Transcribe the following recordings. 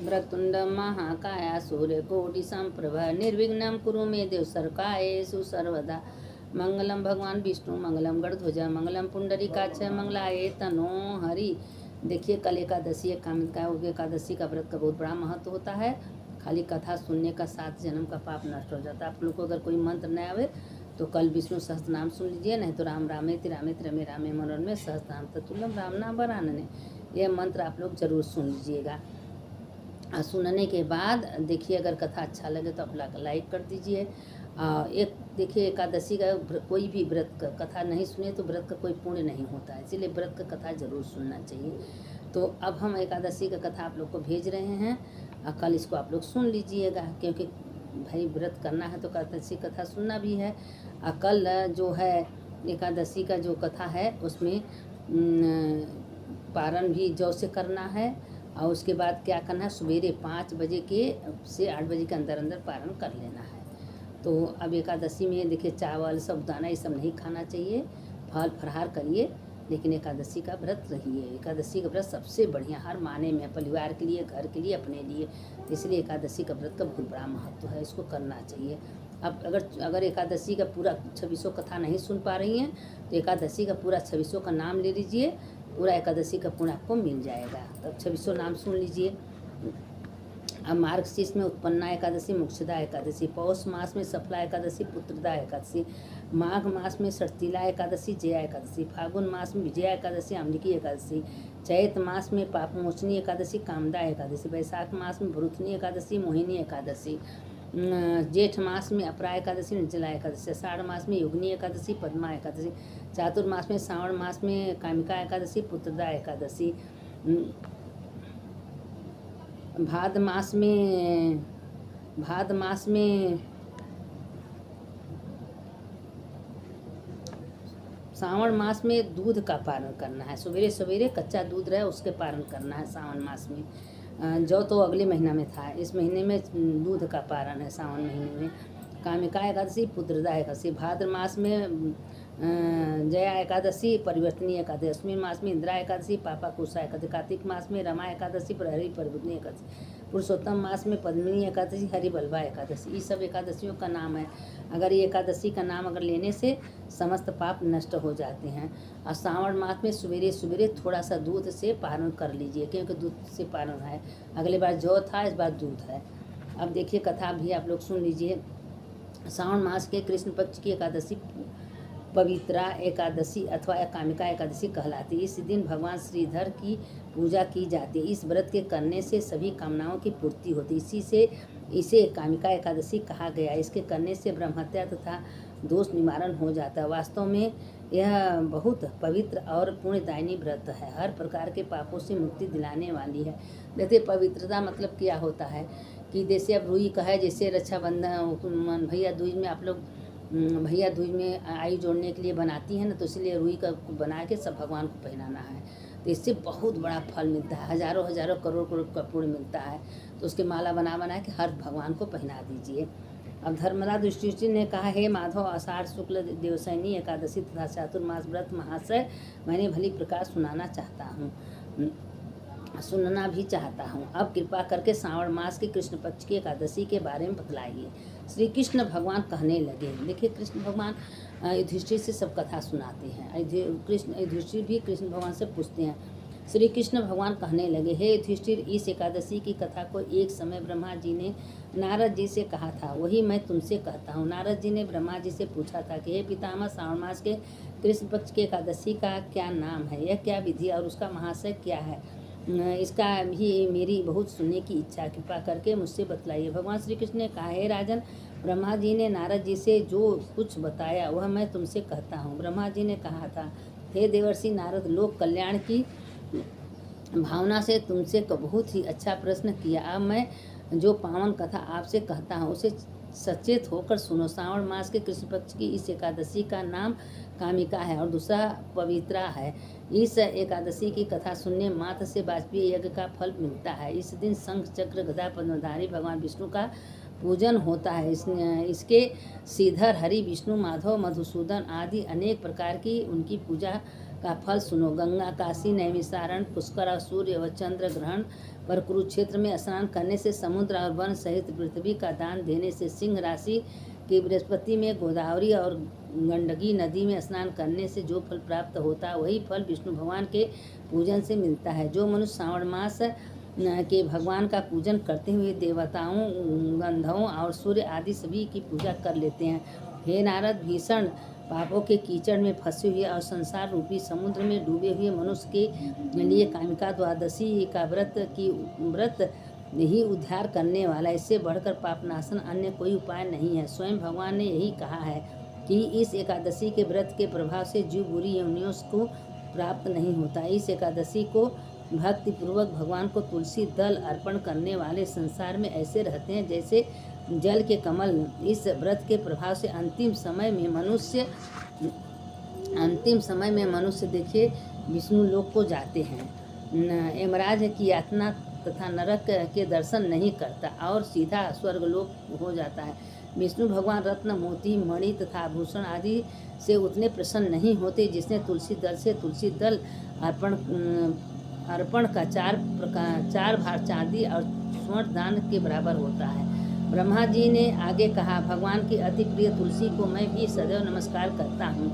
वक्रतुंड महाकाय सूर्यकोटि संप्रभा निर्विघ्नं कुरु मे देव सर्वकार्येषु सर्वदा। मंगलम भगवान विष्णु मंगलम गणध्वजा मंगलम पुंडरीकाक्ष मंगलाय तनो हरि। देखिए कल एकादशी कामिका एकादशी का व्रत का बहुत बड़ा महत्व होता है। खाली कथा सुनने का 7 जन्म का पाप नष्ट हो जाता है। आप लोग को अगर कोई मंत्र न आवे तो कल विष्णु सहस्त्र नाम सुन लीजिए, नहीं तो राम रामेति रामेति रमे रामे मनोरमे में सहस्त्र नाम तत्तुल्यम राम नाम वरानने, यह मंत्र आप लोग जरूर सुन लीजिएगा। सुनने के बाद देखिए अगर कथा अच्छा लगे तो आप लाइक कर दीजिए। एक देखिए एकादशी का कोई भी व्रत का कथा नहीं सुने तो व्रत का कोई पुण्य नहीं होता है, इसीलिए व्रत का कथा जरूर सुनना चाहिए। तो अब हम एकादशी का कथा आप लोग को भेज रहे हैं, कल इसको आप लोग सुन लीजिएगा, क्योंकि भाई व्रत करना है तो एकादशी कथा सुनना भी है। कल जो है एकादशी का जो कथा है उसमें पारण भी जौ से करना है, और उसके बाद क्या करना है, सवेरे 5 बजे के से 8 बजे के अंदर अंदर पारण कर लेना है। तो अब एकादशी में देखिए चावल साबुदाना ये सब नहीं खाना चाहिए, फल फलहार करिए, लेकिन एकादशी का व्रत रहिए। एकादशी का व्रत सबसे बढ़िया हर माने में, परिवार के लिए, घर के लिए, अपने लिए, इसलिए एकादशी का व्रत का बहुत बड़ा महत्व है, इसको करना चाहिए। अब अगर एकादशी का पूरा 2600 कथा नहीं सुन पा रही हैं तो एकादशी का पूरा 2600 का नाम ले लीजिए, पूरा एकादशी का पुण्य आपको मिल जाएगा। तब 2600 नाम सुन लीजिए। अब मार्गशीर्ष में उत्पन्ना एकादशी, मोक्षदा एकादशी, पौष मास में सफला एकादशी, पुत्रदा एकादशी, माघ मास में षष्ठीला एकादशी, जया एकादशी, फागुन मास में विजया एकादशी, अम्बिकी एकादशी, चैत मास में पापमोचनी एकादशी, कामदा एकादशी, वैशाख मास में भरुथनी एकादशी, मोहिनी एकादशी, जेठ मास में अपरा एकादशी, निर्जला एकादशी, आषाढ़ मास में योगिनी एकादशी, पद्मा एकादशी, चातुर्मास में श्रावण मास में कामिका एकादशी, पुत्रदा एकादशी, भाद मास में सावन मास में दूध का पारण करना है, सवेरे सवेरे कच्चा दूध रहे उसके पारण करना है सावन मास में। जो तो अगले महीना में था, इस महीने में दूध का पारण है सावन महीने में। कामिका एकादशी, पुत्रदा एकादशी, भाद्र मास में जया एकादशी, परिवर्तनी एकादशी, अश्विन मास में इंदिरा एकादशी, पापा कुशा एकादशी, कार्तिक मास में रमा एकादशी, प्रहरी परिवर्तनी एकादशी, पुरुषोत्तम मास में पद्मिनी एकादशी, हरिबल्वा एकादशी, ये सब एकादशियों का नाम है। अगर ये एकादशी का नाम अगर लेने से समस्त पाप नष्ट हो जाते हैं। और श्रावण मास में सवेरे सवेरे थोड़ा सा दूध से पारण कर लीजिए, क्योंकि दूध से पारण है, अगले बार जौ था इस बार दूध है। अब देखिए कथा भी आप लोग सुन लीजिए। श्रावण मास के कृष्ण पक्ष की एकादशी पवित्रा एकादशी अथवा कामिका एकादशी कहलाती है। इस दिन भगवान श्रीधर की पूजा की जाती है। इस व्रत के करने से सभी कामनाओं की पूर्ति होती है, इसी से इसे कामिका एकादशी कहा गया। इसके करने से ब्रह्महत्या तथा दोष निवारण हो जाता है। वास्तव में यह बहुत पवित्र और पुण्यदायिनी व्रत है, हर प्रकार के पापों से मुक्ति दिलाने वाली है। जैसे पवित्रता मतलब क्या होता है कि जैसे अब रूई का है, जैसे रक्षाबंधन भैया दूज में आप लोग भैया दूज में आयु जोड़ने के लिए बनाती हैं ना, तो इसलिए रुई का बना के सब भगवान को पहनाना है, तो इससे बहुत बड़ा फल मिलता है, हजारों हजारों करोड़ करोड़ का पुण्य मिलता है। तो उसके माला बना के हर भगवान को पहना दीजिए। अब धर्मराज युधिष्ठिर ने कहा, हे माधव, आषाढ़ शुक्ल देवसैनी एकादशी तथा चातुर्मास व्रत महाशय मैंने भली प्रकार सुनना भी चाहता हूँ। अब कृपा करके श्रावण मास के कृष्ण पक्ष की एकादशी के बारे में बतलाइए। श्री कृष्ण भगवान कहने लगे। देखिए कृष्ण भगवान युधिष्ठिर से सब कथा सुनाते हैं। युधिष्ठिर भी कृष्ण भगवान से पूछते हैं। श्री कृष्ण भगवान कहने लगे, हे युधिष्ठिर, इस एकादशी की कथा को एक समय ब्रह्मा जी ने नारद जी से कहा था, वही मैं तुमसे कहता हूँ। नारद जी ने ब्रह्मा जी से पूछा था कि हे पितामह, श्रावण मास के कृष्ण पक्ष की एकादशी का क्या नाम है, यह क्या विधि और उसका महाशय क्या है, इसका भी मेरी बहुत सुनने की इच्छा, कृपा करके मुझसे बतलाइए। भगवान श्री कृष्ण ने कहा, हे राजन, ब्रह्मा जी ने नारद जी से जो कुछ बताया वह मैं तुमसे कहता हूँ। ब्रह्मा जी ने कहा था, हे देवर्षि नारद, लोक कल्याण की भावना से तुमसे बहुत ही अच्छा प्रश्न किया। अब मैं जो पावन कथा आपसे कहता हूँ उसे सचेत होकर सुनो। श्रावण मास के कृष्ण पक्ष की इस एकादशी का नाम कामिका है और दूसरा पवित्रा है। इस एकादशी की कथा सुनने मात्र से वाजपेयी यज्ञ का फल मिलता है। इस दिन शंख चक्र गदा पद्मधारी भगवान विष्णु का पूजन होता है। इसके श्रीधर, हरि, विष्णु, माधव, मधुसूदन आदि अनेक प्रकार की उनकी पूजा का फल सुनो। गंगा, काशी, नैमिषारण, पुष्कर और सूर्य व चंद्र ग्रहण पर कुरुक्षेत्र में स्नान करने से, समुद्र और वन सहित पृथ्वी का दान देने से, सिंह राशि की बृहस्पति में, गोदावरी और गंडकी नदी में स्नान करने से जो फल प्राप्त होता है वही फल विष्णु भगवान के पूजन से मिलता है। जो मनुष्य श्रावण मास के भगवान का पूजन करते हुए देवताओं, गंधर्वों और सूर्य आदि सभी की पूजा कर लेते हैं। हे नारद, भीषण पापों के कीचड़ में फंसे हुए और संसार रूपी समुद्र में डूबे हुए मनुष्य के लिए कामिका द्वादशी का व्रत ही उद्धार करने वाला। इससे बढ़कर पापनाशन अन्य कोई उपाय नहीं है। स्वयं भगवान ने यही कहा है कि इस एकादशी के व्रत के प्रभाव से जीव बुरी योनियों को प्राप्त नहीं होता। इस एकादशी को भक्ति पूर्वक भगवान को तुलसी दल अर्पण करने वाले संसार में ऐसे रहते हैं जैसे जल के कमल। इस व्रत के प्रभाव से अंतिम समय में मनुष्य देखिए विष्णु लोक को जाते हैं, यमराज की यातना तथा नरक के दर्शन नहीं करता और सीधा स्वर्गलोक हो जाता है। विष्णु भगवान रत्न, मोती, मणि तथा आभूषण आदि से उतने प्रसन्न नहीं होते जिसने तुलसी दल अर्पण का 4 भार चांदी और स्वर्ण दान के बराबर होता है। ब्रह्मा जी ने आगे कहा, भगवान की अति प्रिय तुलसी को मैं भी सदैव नमस्कार करता हूँ।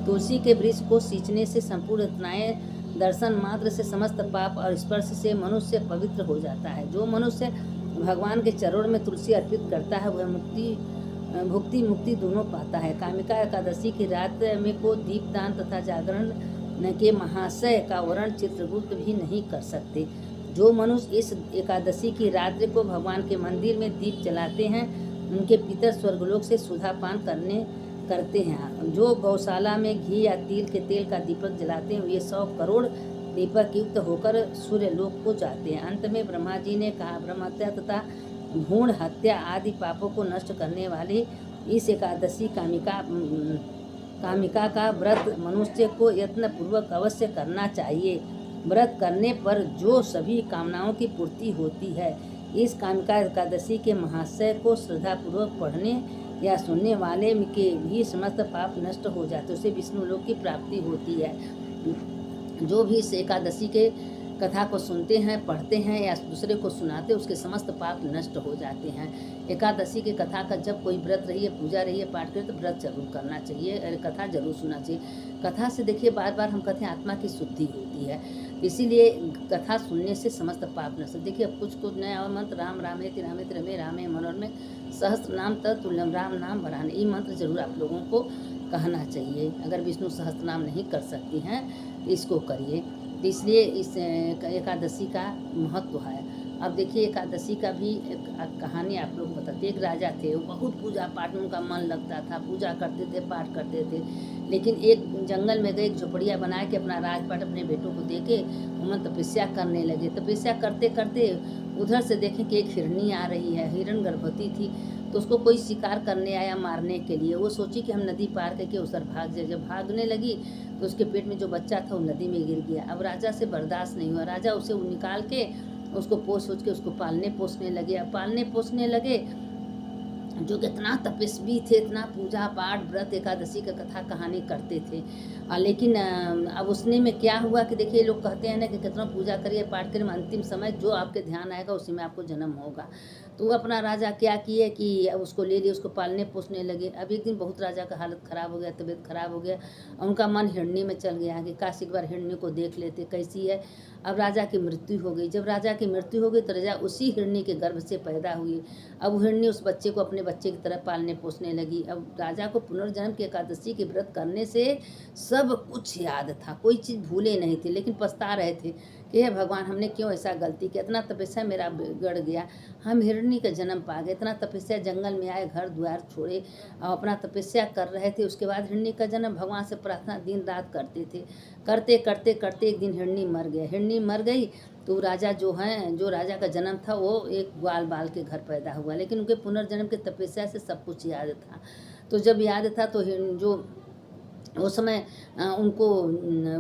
तुलसी के वृक्ष को सींचने से, संपूर्ण रत्नाएं दर्शन मात्र से, समस्त पाप और स्पर्श से मनुष्य पवित्र हो जाता है। जो मनुष्य भगवान के चरणों में तुलसी अर्पित करता है वह भुक्ति मुक्ति दोनों पाता है। कामिका एकादशी की रात में को दीपदान तथा जागरण के महाशय का वर्णन चित्रगुप्त भी नहीं कर सकते। जो मनुष्य इस एकादशी की रात्रि को भगवान के मंदिर में दीप जलाते हैं उनके पितर स्वर्गलोक से सुधा पान करते हैं। जो गौशाला में घी या तिल के तेल का दीपक जलाते हैं वे 100 करोड़ दीपक युक्त होकर सूर्य लोक को जाते हैं। अंत में ब्रह्मा जी ने कहा, ब्रह्महत्या तथा भ्रूण हत्या आदि पापों को नष्ट करने वाली इस एकादशी कामिका का व्रत मनुष्य को यत्नपूर्वक अवश्य करना चाहिए। व्रत करने पर जो सभी कामनाओं की पूर्ति होती है। इस कामिका एकादशी के महाशय को श्रद्धापूर्वक पढ़ने या सुनने वाले के भी समस्त पाप नष्ट हो जाते, उसे विष्णु लोक की प्राप्ति होती है। जो भी इस एकादशी के कथा को सुनते हैं, पढ़ते हैं या दूसरे को सुनाते हैं उसके समस्त पाप नष्ट हो जाते हैं। एकादशी के कथा का जब कोई व्रत रही है, पूजा रही है, पाठ करे तो व्रत जरूर करना चाहिए और कथा जरूर सुनना चाहिए। कथा से देखिए बार बार हम कहते हैं आत्मा की शुद्धि होती है, इसीलिए कथा सुनने से समस्त पाप नष्ट। देखिए अब कुछ नया मंत्र राम रामेति रामेति रमे रामे मनोरमे सहस्त्र नाम तत्तुल्यम राम नाम वरानने, ये मंत्र जरूर आप लोगों को कहना चाहिए। अगर विष्णु सहस्त्र नाम नहीं कर सकती हैं तो इसको करिए। तो इसलिए इस एकादशी का महत्व है। अब देखिए एकादशी का भी एक कहानी आप लोग बताते। एक राजा थे, वो बहुत पूजा पाठ में उनका मन लगता था, पूजा करते थे, पाठ करते थे। लेकिन एक जंगल में गए, एक झोपड़िया बना के अपना राजपाट अपने बेटों को दे के उन्होंने तपस्या करने लगे। तपस्या करते करते उधर से देखें कि एक हिरनी आ रही है, हिरण गर्भवती थी, तो उसको कोई शिकार करने आया मारने के लिए। वो सोची कि हम नदी पार करके उस तरफ भाग जाए। जब भागने लगी तो उसके पेट में जो बच्चा था वो नदी में गिर गया। अब राजा से बर्दाश्त नहीं हुआ, राजा उसे निकाल के उसको पोस के उसको पालने पोसने लगे। अब पालने पोसने लगे जो कि इतना तपस्वी थे, इतना पूजा पाठ व्रत एकादशी का कथा कहानी करते थे। लेकिन अब उसने में क्या हुआ कि देखिए लोग कहते हैं ना कि कितना पूजा करिए पाठ करिए, अंतिम समय जो आपके ध्यान आएगा उसी में आपको जन्म होगा। तो अपना राजा क्या किए कि अब उसको ले लिए, उसको पालने पोसने लगे। अब एक दिन बहुत राजा का हालत ख़राब हो गया, तबीयत खराब हो गया, उनका मन हिरणी में चल गया कि काश एक बार हिरणी को देख लेते कैसी है। अब राजा की मृत्यु हो गई। जब राजा की मृत्यु हो गई तो राजा उसी हिरणी के गर्भ से पैदा हुई। अब हिरणी उस बच्चे को अपने बच्चे की तरह पालने पोसने लगी। अब राजा को पुनर्जन्म की एकादशी के व्रत करने से सब कुछ याद था, कोई चीज़ भूले नहीं थे, लेकिन पछता रहे थे कि हे भगवान हमने क्यों ऐसा गलती किया, इतना तपस्या मेरा बिगड़ गया, हम हिरणी का जन्म पा गए। इतना तपस्या, जंगल में आए, घर द्वार छोड़े और अपना तपस्या कर रहे थे। उसके बाद हिरणी का जन्म भगवान से प्रार्थना दिन रात करते थे। करते करते करते एक दिन हिरणी मर गया। हिरणी मर गई तो राजा जो राजा का जन्म था वो एक ग्वाल बाल के घर पैदा हुआ। लेकिन उनके पुनर्जन्म के तपस्या से सब कुछ याद था। तो जब याद था तो जो उस समय उनको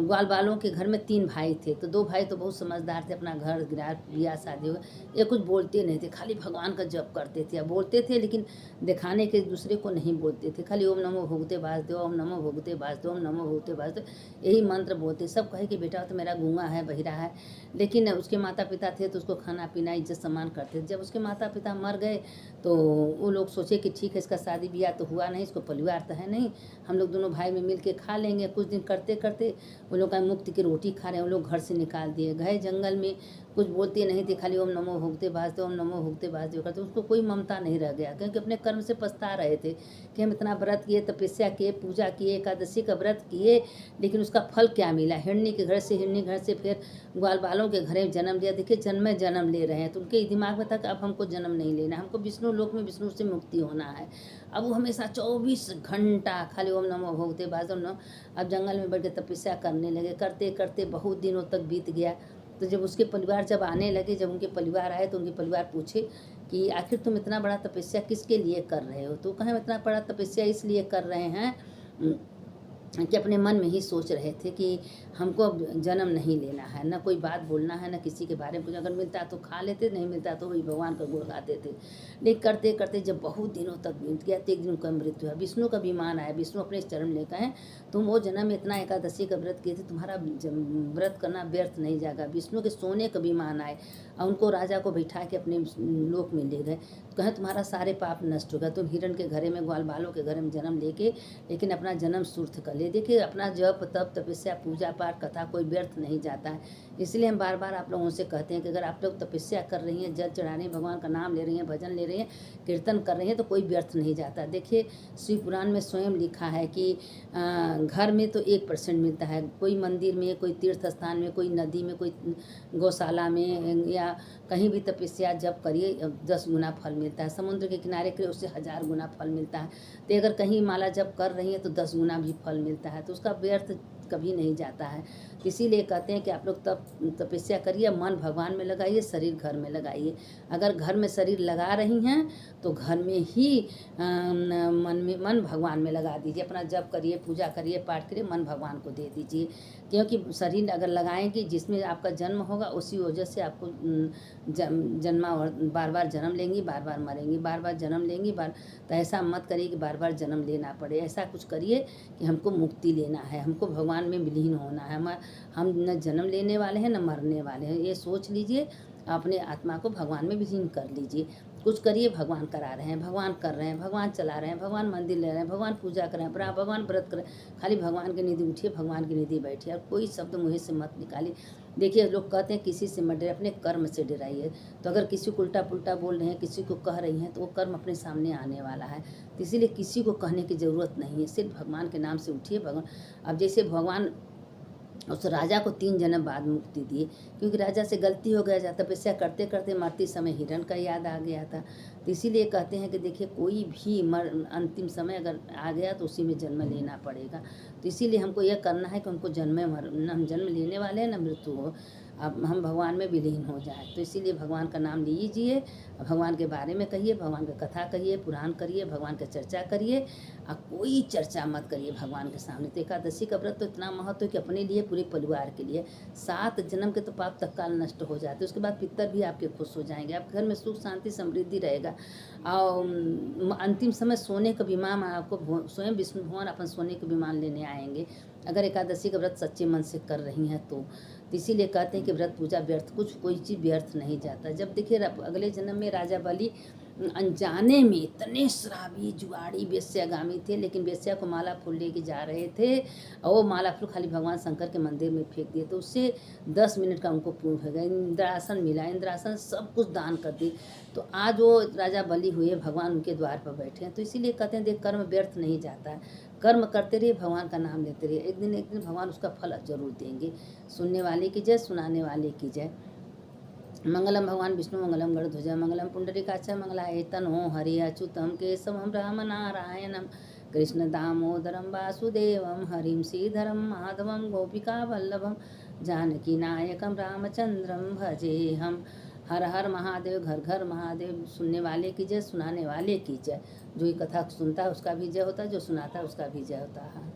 ग्वाल बालों के घर में 3 भाई थे, तो 2 भाई तो बहुत समझदार थे, अपना घर गिरा बियाह शादी हो गया। ये कुछ बोलते नहीं थे, खाली भगवान का जप करते थे। या बोलते थे लेकिन दिखाने के दूसरे को नहीं बोलते थे, खाली ओम नमो भगवते वासुदेव, ओम नमो भगवते वासुदेव, ओम नमो भगवते वासुदेव, यही मंत्र बोलते। सब कहे कि बेटा तो मेरा गूंगा है, बहिरा है, लेकिन उसके माता पिता थे तो उसको खाना पीना इज्जत सम्मान करते थे। जब उसके माता पिता मर गए तो वो लोग सोचे कि ठीक है, इसका शादी ब्याह तो हुआ नहीं, इसको परिवार तो है नहीं, हम लोग दोनों भाई में मिल के खा लेंगे। कुछ दिन करते करते वो लोग का मुफ्त की रोटी खा रहे हैं, वो लोग घर से निकाल दिए, गए जंगल में, कुछ बोलते नहीं थे, खाली ओम नमो भगवते वासुदेव, ओम नमो भगवते वासुदेव करते। उसको कोई ममता नहीं रह गया, क्योंकि अपने कर्म से पछता रहे थे कि हम इतना व्रत किए, तपस्या किए, पूजा किए, एकादशी का व्रत किए, लेकिन उसका फल क्या मिला। हिरणी के घर से, हिरणी घर से फिर ग्वाल बालों के घर में जन्म लिया। देखिए जन्म में जन्म ले रहे हैं, तो उनके दिमाग में था कि अब हमको जन्म नहीं लेना, हमको विष्णु लोक में विष्णु से मुक्ति होना है। अब वो हमेशा 24 घंटा खाली ओम नमो भगवते वासुदेव नमः। अब जंगल में बैठ के तपस्या करने लगे, करते करते बहुत दिनों तक बीत गया। तो जब उसके परिवार जब आने लगे, जब उनके परिवार आए तो उनके परिवार पूछे कि आखिर तुम इतना बड़ा तपस्या किसके लिए कर रहे हो। तो कहें इतना बड़ा तपस्या इसलिए कर रहे हैं कि अपने मन में ही सोच रहे थे कि हमको अब जन्म नहीं लेना है, ना कोई बात बोलना है, ना किसी के बारे में कुछ। अगर मिलता तो खा लेते, नहीं मिलता तो वही भगवान का गुण गाते थे। लेकिन करते करते जब बहुत दिनों तक बीत गया तो एक दिन उनका मृत्यु है। विष्णु का विमान आया, विष्णु अपने चरण लेकर हैं, तुम वो जन्म में इतना एकादशी का व्रत किए थे, तुम्हारा व्रत करना व्यर्थ नहीं जाएगा। विष्णु के सोने का विमान आए और उनको राजा को बैठा के अपने लोक में ले गए। कहें तुम्हारा सारे पाप नष्ट होगा, तुम हिरण के घरे में, ग्वाल बालों के घर में जन्म लेके लेकिन अपना जन्म सुर्थ कर ले। देखिए अपना जप तप तपस्या पूजा पाठ कथा कोई व्यर्थ नहीं जाता है। इसलिए हम बार बार आप लोगों से कहते हैं कि अगर आप लोग तपस्या कर रही हैं, जल चढ़ा रही हैं, भगवान का नाम ले रही हैं, भजन ले रही हैं, कीर्तन कर रही हैं, तो कोई व्यर्थ नहीं जाता। देखिए शिव पुराण में स्वयं लिखा है कि घर में तो 1% मिलता है, कोई मंदिर में, कोई तीर्थ स्थान में, कोई नदी में, कोई गौशाला में, या कहीं भी तपस्या जब करिए 10 गुना फल मिलता है। समुद्र के किनारे करिए उससे 1000 गुना फल मिलता है। तो अगर कहीं माला जब कर रही है तो 10 गुना भी फल मिलता है, तो उसका व्यर्थ कभी नहीं जाता है। इसीलिए कहते हैं कि आप लोग तपस्या करिए, मन भगवान में लगाइए, शरीर घर में लगाइए। अगर घर में शरीर लगा रही हैं तो घर में ही मन भगवान में लगा दीजिए। अपना जप करिए, पूजा करिए, पाठ करिए, मन भगवान को दे दीजिए। क्योंकि शरीर अगर लगाएंगे, जिसमें आपका जन्म होगा उसी वजह से आपको जन्मा बार बार जन्म लेंगी, बार बार मरेंगी, बार बार जन्म लेंगी, तो ऐसा मत करिए कि बार बार जन्म लेना पड़े। ऐसा कुछ करिए कि हमको मुक्ति लेना है, हमको भगवान में विलीन होना है। हम न जन्म लेने वाले हैं न मरने वाले हैं, ये सोच लीजिए। अपने आत्मा को भगवान में विलीन कर लीजिए। कुछ करिए, भगवान करा रहे हैं, भगवान कर रहे हैं, भगवान चला रहे हैं, भगवान मंदिर ले रहे हैं, भगवान पूजा कर रहे हैं, भगवान व्रत करें। खाली भगवान की निधि उठिए, भगवान की निधि बैठिए, और कोई शब्द मुँह से मत निकालिए। देखिए लोग कहते हैं किसी से मत डरे, अपने कर्म से डराइए। तो अगर किसी को उल्टा पुल्टा बोल रहे हैं, किसी को कह रही हैं, तो वो कर्म अपने सामने आने वाला है। तो इसीलिए किसी को कहने की ज़रूरत नहीं है, सिर्फ भगवान के नाम से उठिए। भगवान अब जैसे भगवान उस राजा को 3 जन्म बाद मुक्ति दिए, क्योंकि राजा से गलती हो गया, तपस्या करते करते मरते समय हिरण का याद आ गया था। तो इसीलिए कहते हैं कि देखिए कोई भी अंतिम समय अगर आ गया तो उसी में जन्म लेना पड़ेगा। तो इसीलिए हमको यह करना है कि हमको न हम जन्म लेने वाले हैं, न मृत्यु हो, अब हम भगवान में विलीन हो जाए। तो इसीलिए भगवान का नाम लीजिए, भगवान के बारे में कहिए, भगवान की कथा कहिए, पुराण करिए, भगवान की चर्चा करिए, और कोई चर्चा मत करिए भगवान के सामने। तो एकादशी का व्रत तो इतना महत्व है कि अपने लिए, पूरे परिवार के लिए 7 जन्म के तो पाप तत्काल नष्ट हो जाते हैं। उसके बाद पितर भी आपके खुश हो जाएंगे, आपके घर में सुख शांति समृद्धि रहेगा। और अंतिम समय सोने का विमान आपको स्वयं विष्णु भगवान अपन सोने का विमान लेने आएंगे, अगर एकादशी का व्रत सच्चे मन से कर रही हैं तो। इसीलिए कहते हैं कि व्रत पूजा व्यर्थ, कोई चीज़ व्यर्थ नहीं जाता। जब देखिए अगले जन्म में राजा बलि अनजाने में इतने शराबी जुआड़ी वेश्यागामी थे, लेकिन वेश्या को माला फूल लेके जा रहे थे, और वो माला फूल खाली भगवान शंकर के मंदिर में फेंक दिए, तो उससे 10 मिनट का उनको पूर्ण हो गया। इंद्रासन मिला, इंद्रासन सब कुछ दान कर दी। तो आज वो राजा बलि हुए, भगवान उनके द्वार पर बैठे हैं। तो इसीलिए कहते हैं देख कर्म व्यर्थ नहीं जाता है, कर्म करते रहिए, भगवान का नाम लेते रहिए, एक दिन भगवान उसका फल जरूर देंगे। सुनने वाले की जय, सुनाने वाले की जय। मंगलम भगवान विष्णु मंगलम गरुड़ध्वज मंगलम पुंडरीकाक्ष मंगलाय तनो हरि अच्युतम केशवम राम नारायणम कृष्ण दामोदरम वासुदेवम हरिम श्रीधरम माधवम गोपिका वल्लभम जानकी नायकम रामचंद्रम भजे हम। हर हर महादेव, घर घर महादेव। सुनने वाले की जय, सुनाने वाले की जय। जो ये कथा सुनता है उसका भी जय होता है, जो सुनाता है उसका भी जय होता है।